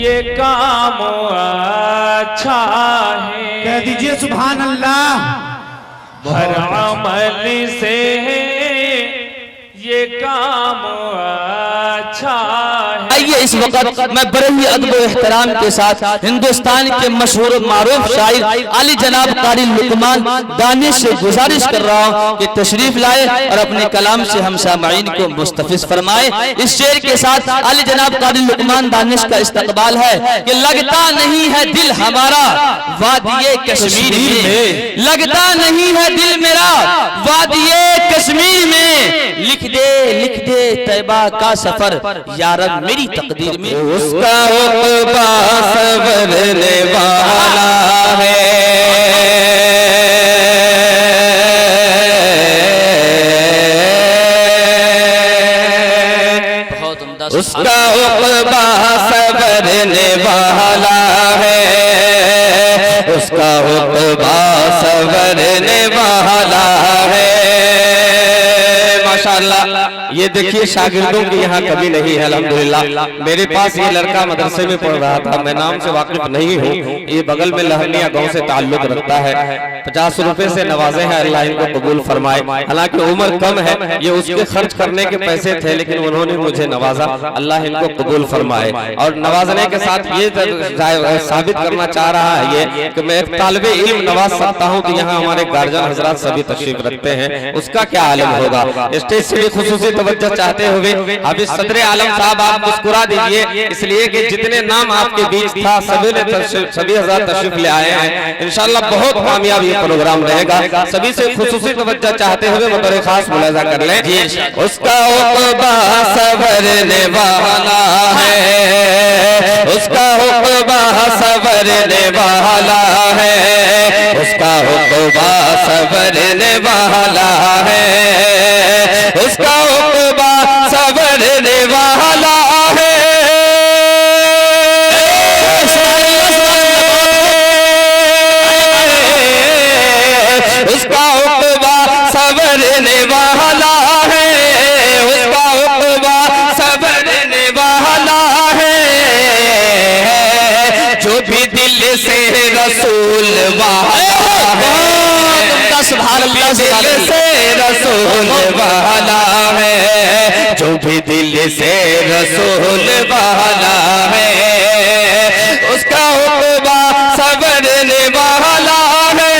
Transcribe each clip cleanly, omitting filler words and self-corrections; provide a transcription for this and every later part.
ये काम अच्छा है। कह दीजिए सुभान अल्लाह। हर अमल से ये काम अच्छा है। आइए इस वक्त मैं बड़े ही अदब एहतराम के साथ हिंदुस्तान के मशहूर मारूफ शायर अली जनाब कारी लुकमान दानिश से गुजारिश कर रहा हूँ कि तशरीफ लाए और अपने कलाम से हम सामाईन को मुस्तफिज फरमाए। इस शेर के साथ अली जनाब कारी लुकमान दानिश का इस्तकबाल है कि लगता नहीं है दिल हमारा वादिये कश्मीर में, लगता नहीं है दिल मेरा वादिये कश्मीर में, लिख दे तैबा का सफर यारब मेरी तकदीर में। उसका उक़बा संवरने वाला है, बहुत उम्दा। उसका उक़बा संवरने वाला है, उसका उक़बा संवरने वाला है। माशाअल्लाह, ये देखिए शागिर्दों की यहाँ कभी नहीं है अल्हम्दुलिल्लाह। मेरे पास ये लड़का मदरसे में पढ़ रहा था, मैं नाम से वाकिफ नहीं हूँ। ये बगल में लहनिया गांव से ताल्लुक रखता है। 50 रुपए से नवाजे हैं, अल्लाह इनको कबूल फरमाए। हालांकि उम्र कम है, ये उसके खर्च करने के पैसे थे, लेकिन उन्होंने मुझे नवाजा, अल्लाह इनको कबूल फरमाए। और नवाजने के साथ ये साबित करना चाह रहा है ये कि मैं एक तालिबे इल्म नवाज सकता हूँ कि यहाँ हमारे गार्जियन हजरात सभी तशरीफ रखते हैं, उसका क्या आलम होगा। स्टेज से भी खुसूसी तवज्जो चाहते हुए हाफिज सदरे आलम साहब आप मुस्कुरा दीजिए, इसलिए कि जितने नाम आपके बीच था सभी हज़रात तशरीफ ले आए हैं। इंशाअल्लाह बहुत कामयाब ये प्रोग्राम रहेगा। सभी से खुसूसी तवज्जो चाहते हुए बतौर खास मुलाजा कर लें। उसका उक़बा संवरने वाला है, उसका उक़बा संवरने वाला है, उसका उक़बा संवरने वाला है, उसका उक़बा संवरने वाला है। उसका उक़बा संवरने वाला है, उसका उक़बा संवरने वाला है। जो भी दिल से रसूल वाला है, दिल से रसूल वाला है, जो भी दिल से रसूल वाला है, उसका उक़बा संवरने वाला है,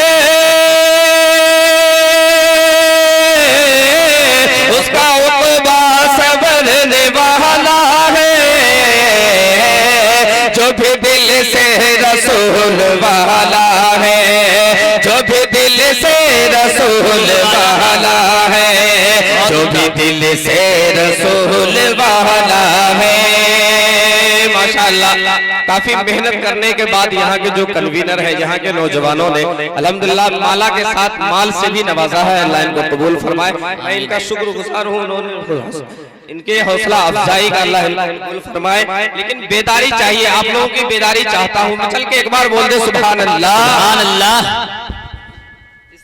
उसका उक़बा संवरने वाला है। जो भी दिल से रसूल वाला है, जो भी दिल से रसूल वाला है, जो भी दिल से रसूल वाला है। माशाअल्लाह, काफी मेहनत करने के बाद यहाँ के जो कन्वीनर है, यहाँ के नौजवानों ने अल्हम्दुलिल्लाह माला के साथ माल से भी नवाजा है, अल्लाह इनको कबूल फरमाए। मैं इनका शुक्रगुजार हूँ, उन्होंने इनके हौसला अफजाई का अल्लाह कबूल फरमाए। लेकिन बेदारी चाहिए, आप लोगों की बेदारी चाहता हूँ। चल के एक बार बोल दे सुभान अल्लाह।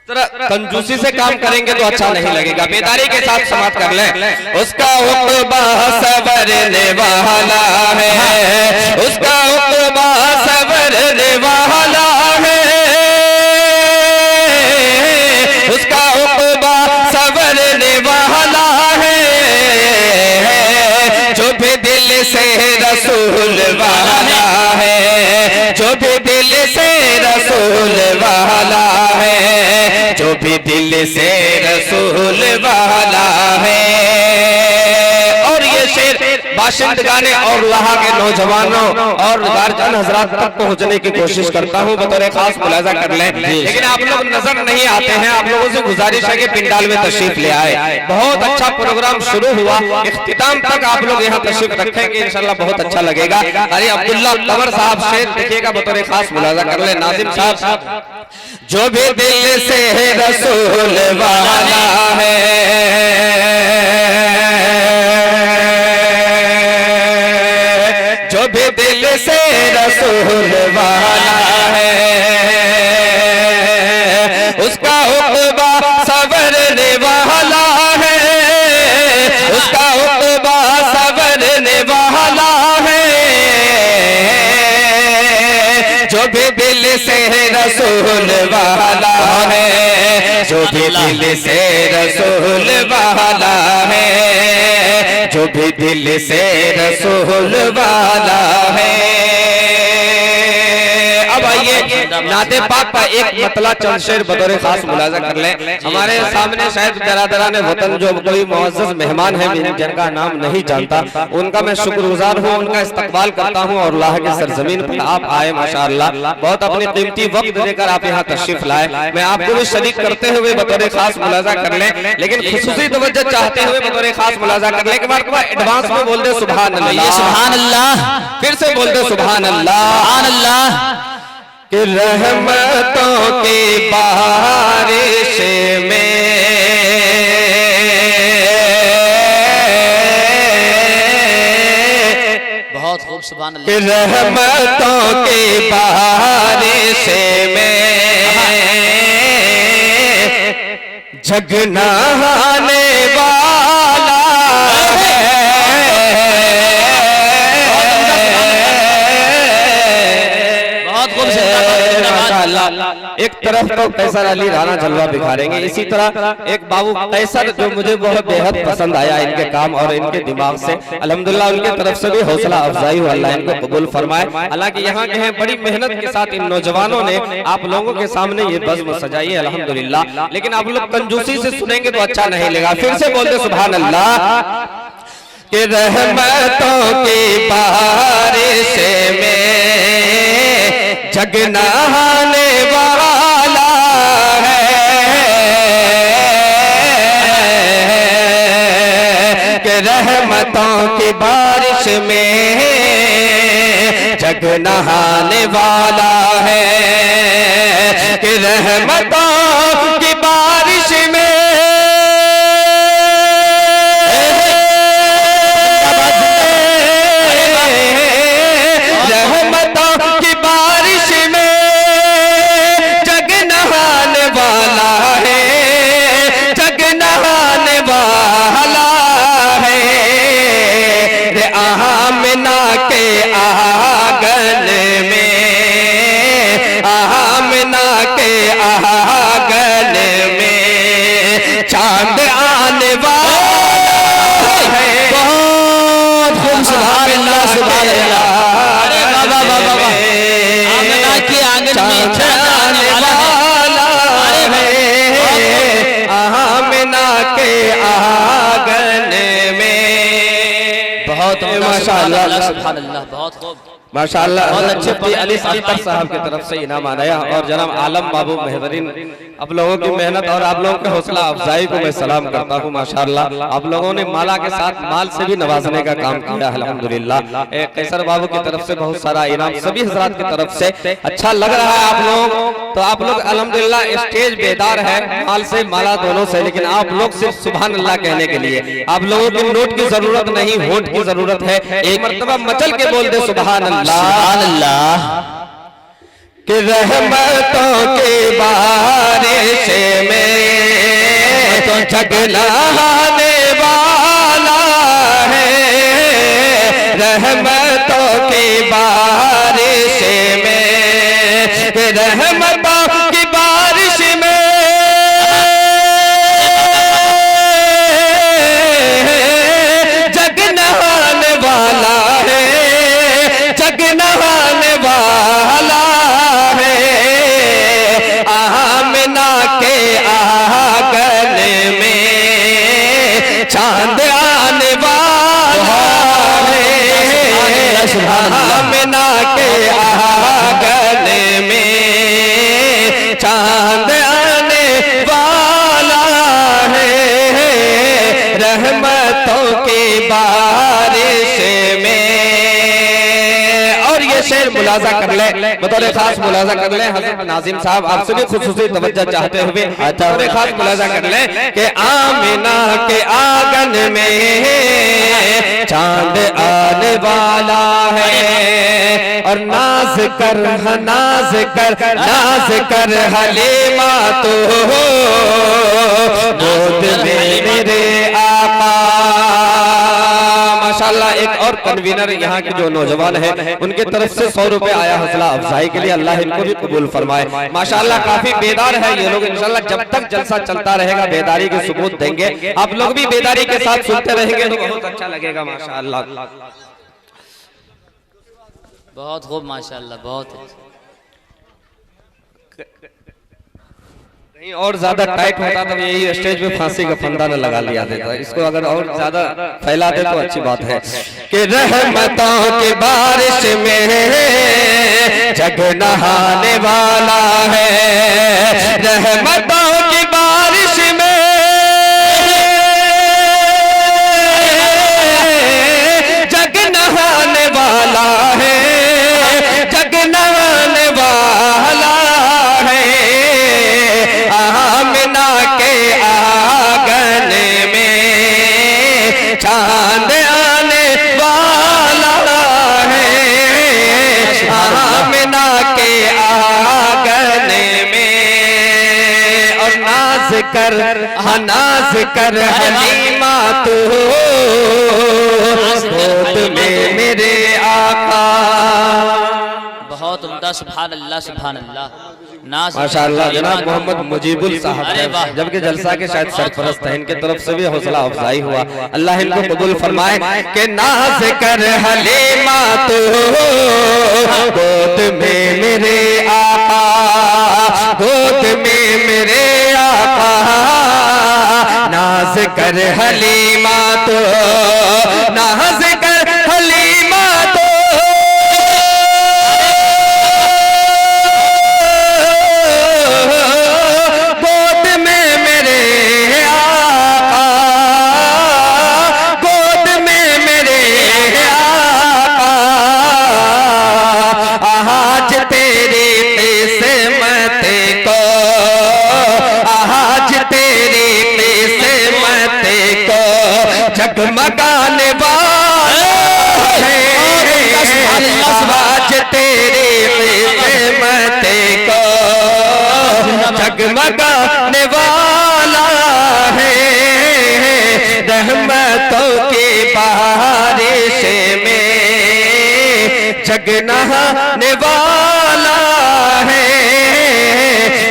कंजूसी से काम करेंगे तो अच्छा नहीं लगेगा, बेदारी के साथ समाप्त कर लें। उसका उक़बा संवरने वाला है, उसका उक़बा संवरने वाला है, उसका उक़बा संवरने वाला है। जो भी दिल से रसूल वाला है, जो भी दिल से रसूल वाला है, जो भी दिल से रसूल वाला है। और ये शेर बाशिंदगाने और वहाँ के नौजवानों और गार्जियन हजरात तक पहुँचने की कोशिश करता हूँ, बतौर खास मुलाजा कर लें। लेकिन आप लोग नजर नहीं आते हैं, आप लोगों से गुजारिश है कि पिंडाल में तशरीफ ले आए। बहुत अच्छा प्रोग्राम शुरू हुआ, इख्तिताम तक आप लोग यहाँ तशरीफ रखेंगे, इंशाल्लाह बहुत अच्छा लगेगा। अरे अब्दुल्ला कमर साहब शेर देखिएगा, बतौर खास मुलाजा कर लें। नाजिम साहब, जो भी दिल से रसूल वाला है, जो भी दिल से रसूल वाला है, उसका उक़बा संवरने वाला है, उसका उक़बा संवरने वाला है। रसूल वाला है, जो भी दिल से रसूल वाला है, जो भी दिल से रसूल वाला है। अब आइए नाते पाक का एक मतला चंद शेर बतौर खास मुलाजा कर लें। हमारे सामने शायद बरादरान वतन जो कोई मुअज़्ज़ज़ मेहमान है जिनका नाम नहीं जानता, उनका मैं शुक्रगुजार हूँ, उनका इस्तकबाल करता हूँ और अल्लाह की सरजमीन पर आप आए माशाअल्लाह, बहुत अपनी कीमती वक्त देकर आप यहाँ तशरीफ लाए। मैं आपको भी शरीक करते हुए बतौर खास मुलाजा कर लें, लेकिन खुसूसी तवज्जो चाहते हुए बतौर खास मुलाजा कर लें। एडवांस में बोल दे सुभान अल्लाह, सुभान अल्लाह, फिर से बोल दे सुभान अल्लाह, सुभान अल्लाह। कि रहमतों की बारिश में बहुत खूब सुभान अल्लाह। कि रहमतों की बारिश में जग नहाने वाला एक तरफ तो कैसर अली राणा जलवा बिखारेंगे, इसी तरह एक बाबू कैसर जो मुझे बहुत बेहद पसंद आया इनके काम और इनके दिमाग से, अल्हम्दुलिल्लाह उनके तरफ से भी हौसला अफजाई हो, अल्लाह इनको कबूल फरमाए। हालांकि यहाँ के हैं बड़ी मेहनत के साथ इन नौजवानों ने आप लोगों के सामने ये बज़्म सजाई है अल्हम्दुलिल्लाह, लेकिन आप लोग कंजूसी से सुनेंगे तो अच्छा नहीं लगेगा। फिर से बोल दे सुभान अल्लाह। कि रहमतों की बारिश में जग नहाने वाला है, कि रहमतों की बारिश में जग नहाने वाला है, कि रहमतों की बारिश में चांद आने वाला है। बहुत खूब सुभान अल्लाह, सुभान अल्लाह। अरे बाबा बाबा बाबा, आमना के आंगन में चांद आने वाला है, आमना के आंगन में। बहुत माशाअल्लाह, सुभान अल्लाह, बहुत खूब माशाअल्लाह। बहुत अच्छे मुफ्ती अली अख्तर साहब की तरफ से इनाम आया और जनाब आलम बाबू मेहदरीन, आप लोगों की मेहनत और आप लोगों के हौसला अफजाई को मैं सलाम करता हूँ माशाअल्लाह। आप लोगों ने माला के साथ माल से भी नवाजने का काम किया अल्हम्दुलिल्लाह। कैसर बाबू की तरफ से बहुत सारा इनाम सभी हजरात की तरफ से। अच्छा लग रहा है आप लोग, तो आप लोग अल्हम्दुलिल्लाह स्टेज बेदार है माल से माला दोनों से, लेकिन आप लोग सिर्फ सुभान अल्लाह कहने के लिए, आप लोगों की नोट की जरूरत नहीं, होठ की जरूरत है। एक मर्तबा मचल के बोल दे सुभान अल्लाह, सुभान अल्लाह। कि रहमतों की बारिश में तो जग नहाने वाला है, रहमतों की बारिश में, रहमतों की बारिश में जग नहाने वाला है, जग नहाने वाला है, आमना के आंगन में चांद आने वाला है, आमना के आंगन में चांद आने वाला है, रहमतों की बारिश में। और ये शेर मुलाजा कर ले, बतौर खास मुलाजा कर ले, हज़रत नाज़िम साहब आपसे भी खुसूसी तवज्जो चाहते हुए बतौर खास मुलाजा कर ले कि आमिना के आंगन में चांद आने वाला है, और नाज कर हलीमा तो गोद में मेरे आका। माशाअल्लाह एक और कन्वीनर यहाँ के जो नौजवान है उनके तरफ से 100 रुपए आया हौसला अफजाई के लिए। अल्लाह इनको भी कबूल फरमाए। माशाअल्लाह काफी बेदार है ये लोग। इंशाअल्लाह जब तक जलसा चलता रहेगा बेदारी के सबूत देंगे। आप लोग भी बेदारी के साथ सुनते रहेंगे तो बहुत अच्छा लगेगा। माशाअल्लाह बहुत खूब माशाअल्लाह, बहुत कहीं और ज्यादा टाइट होता तो यही स्टेज पे फांसी का फंदा न लगा लिया देता। इसको अगर और ज्यादा फैला दे तो अच्छी बात है कि रहमतों की बारिश में जग नहाने वाला है। रहमतों की बारिश में जग नहाने वाला है, जग नहाने वाला है। आमिना के आंगन में चांद आने वाला है। आमिना के आंगन में और नाज कर हलीमा तू गोद में मेरे आका। बहुत उम्दा, सुभान अल्लाह सुभान अल्लाह। माशाअल्लाह जनाब मोहम्मद मुजीबुल साहब जबकि जलसा के शायद सरपरस्त हैं, इनके तरफ से भी हौसला अफजाई हुआ। अल्लाह इनको कबूल फरमाए कि नाज कर हलीमा तू गोद में मेरे आका, गोद में मेरे आका। नाज कर हलीमा तो, नाज कर हलीमा तो गोद में मेरे आका, गोद में मेरे आका। आज तेरी किस्मत को, आज तेरी किस्मत को जगमगाने वाला है। आज तेरी किस्मत को जगमगाने वाला है। रहमतों की बारिश में जग नहाने वाला है।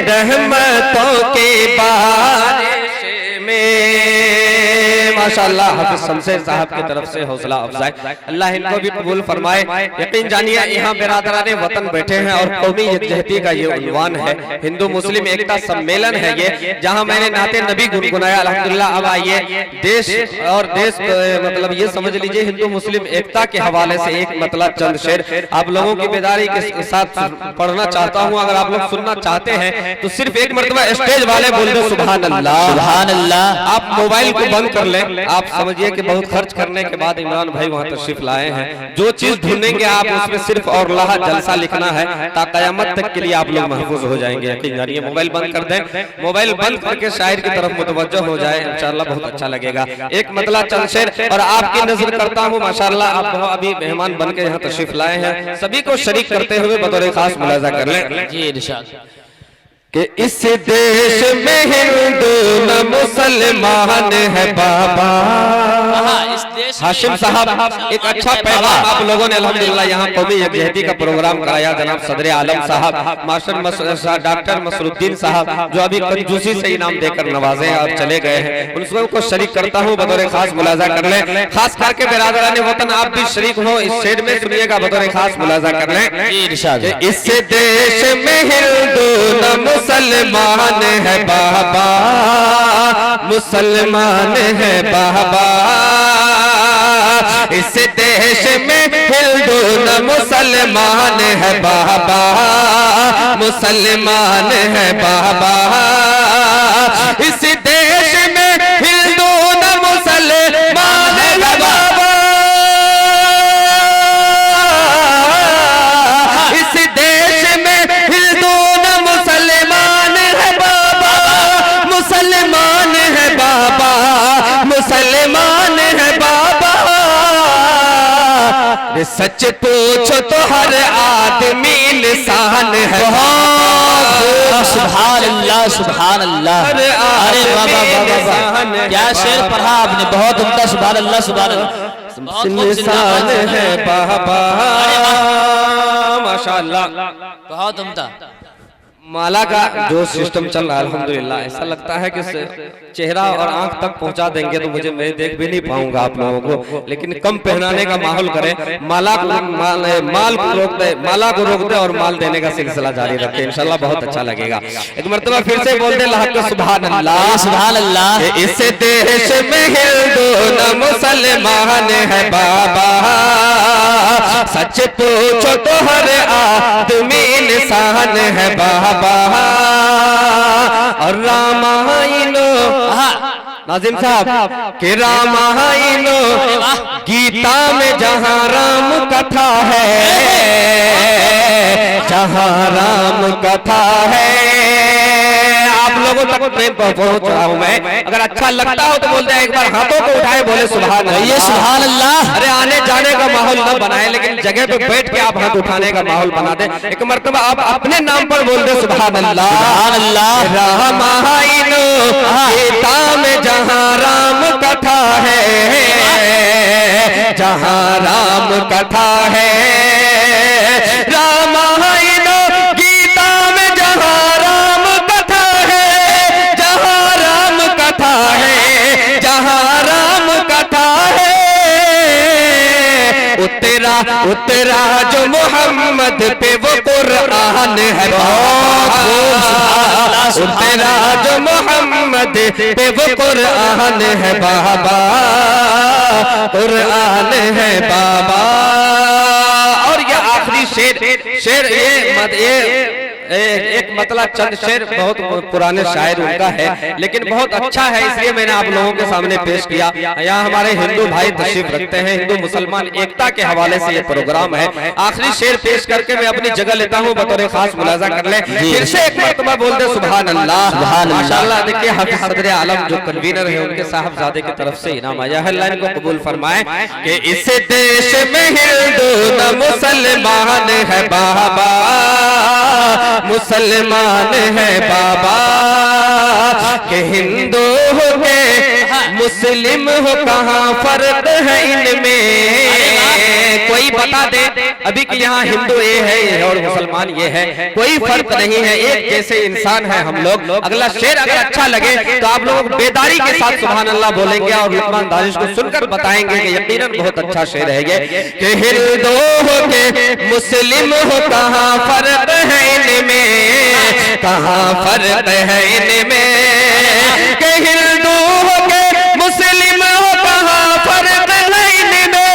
रहमतों की बारिश में माशाअल्लाह हाफिज शमशेर साहब की तरफ से हौसला अफजाई। अल्लाह इनको भी कबूल फरमाए। यकीन जानिए यहाँ बिरादराने वतन बैठे हैं और कौमी यकजहती का ये उन्वान है, हिंदू मुस्लिम एकता सम्मेलन है ये, जहाँ मैंने नाते नबी गुनगुनाया अल्हम्दुलिल्लाह। अब आइए देश और देश मतलब ये समझ लीजिए हिंदू मुस्लिम एकता के हवाले से एक मतलब चंद शेर आप लोगों की बेदारी के साथ पढ़ना चाहता हूँ। अगर आप लोग सुनना चाहते हैं तो सिर्फ एक मरतबा स्टेज वाले बोल दो सुभान अल्लाह सुभान अल्लाह। आप मोबाइल को बंद कर लें। आप समझिए कि बहुत खर्च करने के बाद इमरान भाई वहाँ तशरीफ लाए हैं। जो चीज ढूंढेंगे आप उसमें सिर्फ और लाह जलसा लिखना है ताकि क़यामत तक के लिए आप लोग महफूज हो जाएंगे। यकीन जानिए मोबाइल बंद कर दें, मोबाइल बंद करके शायर की तरफ मुतवज्जो हो जाए, इंशाअल्लाह बहुत अच्छा लगेगा। एक मतलब चंद शेर और आपकी नजर करता हूँ। माशाअल्लाह आप अभी मेहमान बन के यहाँ तशरीफ लाए हैं, सभी को शरीक करते हुए बतौर खास मुलाजा कर लें जी इरशाद कि इस देश में हिंदू न मुसलमान है बाबा। हाशिम साहब एक अच्छा पैगाम आप लोगों ने अल्हम्दुलिल्लाह यहाँ कौमी यकजहती का प्रोग्राम कराया। जनाब सदर आलम साहब, मास्टर डॉक्टर मसरुद्दीन साहब जो अभी कंजूसी से इनाम देकर नवाजे और चले गए हैं, उन सबको शरीक करता हूँ बतौर खास मुलाजा कर लें। खास करके बिरादरान वतन आप भी शरीक हो इस शेर में, सुनिएगा बतौर खास मुलाजा कर लें। इस देश में हिंदू न मुसलमान है बाबा, मुसलमान है बाबा। इस देश में हिंदू न मुसलमान है बाबा, मुसलमान है बाबा। इस देश में हिंदू न मुसलमान है बाबा। इस देश में हिंदू न मुसलमान है बाबा, मुसलमान है बाबा, मुसलमान है बाबा। सच पूछो तो हर आदमी इंसान है। सुभान अल्लाह सुभान अल्लाह। अरे बाबा क्या शेर पढ़ा आपने, बहुत उम्दा। सुभान अल्लाह सुभान अल्लाह। इंसान है बाबा। माशाअल्लाह, बहुत उम्दा। माला का जो सिस्टम चल रहा है अल्हम्दुलिल्लाह, ऐसा लगता है कि चेहरा और आंख तक पहुंचा देंगे तो मुझे मैं देख भी नहीं पाऊंगा आप लोगों को, लेकिन कम पहनाने का माहौल करें, माला को रोक दे और माल देने का सिलसिला जारी रखें, इंशाल्लाह बहुत अच्छा लगेगा। एक मर्तबा फिर से बोल दे लाहक सुभान अल्लाह, सुभान अल्लाह। इस देश में हिंदू न मुसलमान है बाबा, सच पूछो तो हर आदमी इंसान है बाबा। और रामायण नाजिम साहब के रामायण गीता में जहाँ राम कथा है, जहाँ राम कथा है, आप लोगों तक प्रेम पहुंच रहा हूं मैं। अगर अच्छा लगता हो तो बोलते हैं एक बार हाथों को उठाए, बोले सुभान अल्लाह, सुभान अल्लाह। अरे आने जाने का माहौल न बनाए, लेकिन जगह पे बैठ के आप हाथ उठाने का माहौल बना दे। एक मर्तबा आप अपने नाम पर बोल दे सुभान अल्लाह, सुभान अल्लाह। रामायण गीता में जहाँ राम कथा है, जहाँ राम कथा है, रामायण गीता में जहाँ राम कथा है, जहाँ राम कथा है, जहाँ राम कथा है, उतरा जो मोहम्मद पे वो कुरान है बाबा, उतरा जो मोहम्मद पे वो कुरान है बाबा, कुरान है बाबा। और ये आखिरी शेर ये एक मतलब चंद शेर बहुत पुराने शायर उनका है, लेकिन बहुत अच्छा है, इसलिए मैंने आप लोगों के सामने पेश किया। यहाँ हमारे हिंदू भाई तशरीफ रखते हैं, हिंदू मुसलमान एकता के हवाले से ये प्रोग्राम है। आखिरी शेर पेश करके मैं अपनी जगह लेता हूँ, बतौर खास मुलाजा कर ले। फिर से एक मरतबा बोल दे सुभान अल्लाह, सुभान माशाअल्लाह। देखिए हाफिज सदर आलम जो कन्वीनर है, उनके साहबजादे की तरफ से इनाम आया है, अल्लाह इनको कबूल फरमाए कि इस देश में हिंदू न मुसलमान है बाबा, मुसलमान है बाबा, के हिंदू हो के मुस्लिम हो कहाँ फर्क है इनमें, कोई बता दे अभी कि यहाँ हिंदू ये है और मुसलमान ये है, कोई फर्क नहीं है, एक जैसे इंसान है हम लोग। अगला शेर अगर अच्छा लगे तो आप लोग बेदारी के साथ सुभान अल्लाह बोलेंगे और लुकमान दानिश को सुनकर बताएंगे कि यकीनन बहुत अच्छा शेर है ये, कि हिंदू हो के मुस्लिम हो कहाँ फर्क है इनमें, कहाँ फर्क है इनमें, कि हिंदू हो के मुस्लिम हो कहाँ फर्क है इनमें,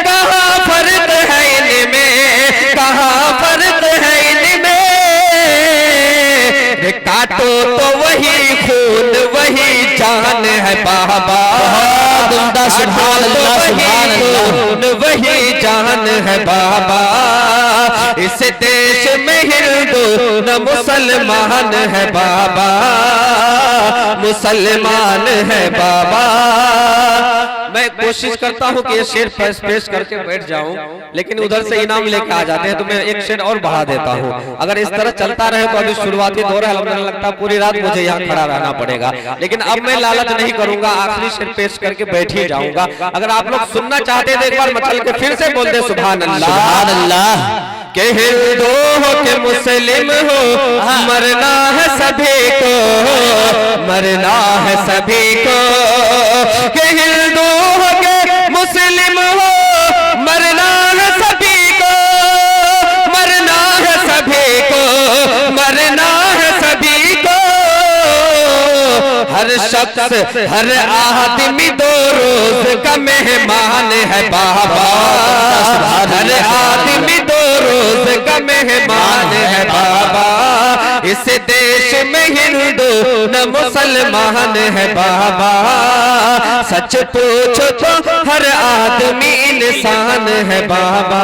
कहाँ फर्क है इनमें, कहाँ फर्क है इनमें, काटो तो वही खून वही जान है बाबा, सुभान अल्लाह, सुभान अल्लाह, वही जान है बाबा, इस देश में हिंदू न मुसलमान है बाबा, मुसलमान है बाबा। मैं कोशिश करता हूँ कि ये शेर पेश करके बैठ जाऊं, लेकिन उधर से इनाम लेके आ जाते हैं तो मैं एक शेर और बढ़ा देता हूँ। अगर इस तरह चलता रहे तो अभी शुरुआती दौर है, अल्हम्दुलिल्लाह लगता है पूरी रात मुझे यहाँ खड़ा रहना पड़ेगा, लेकिन अब मैं लालच नहीं करूंगा, आखिरी शेर पेश करके बैठ ही जाऊंगा। अगर आप लोग सुनना चाहते हैं तो एक बार मचल के फिर से बोल दे सुभान अल्लाह, सुभान अल्लाह। के हिंदू हो के मुस्लिम हो मरना है सभी को, मरना है सभी को, के हिंदू हो के मुस्लिम हो मरना है सभी को, मरना है सभी को, मरना है सभी को, हर शख्स हर आदमी दो रोज का मेहमान है बाबा, हर आदमी दो रोज का मेहमान है बाबा, इस देश में हिंदू न मुसलमान है बाबा, सच पूछो तो हर आदमी इंसान है बाबा।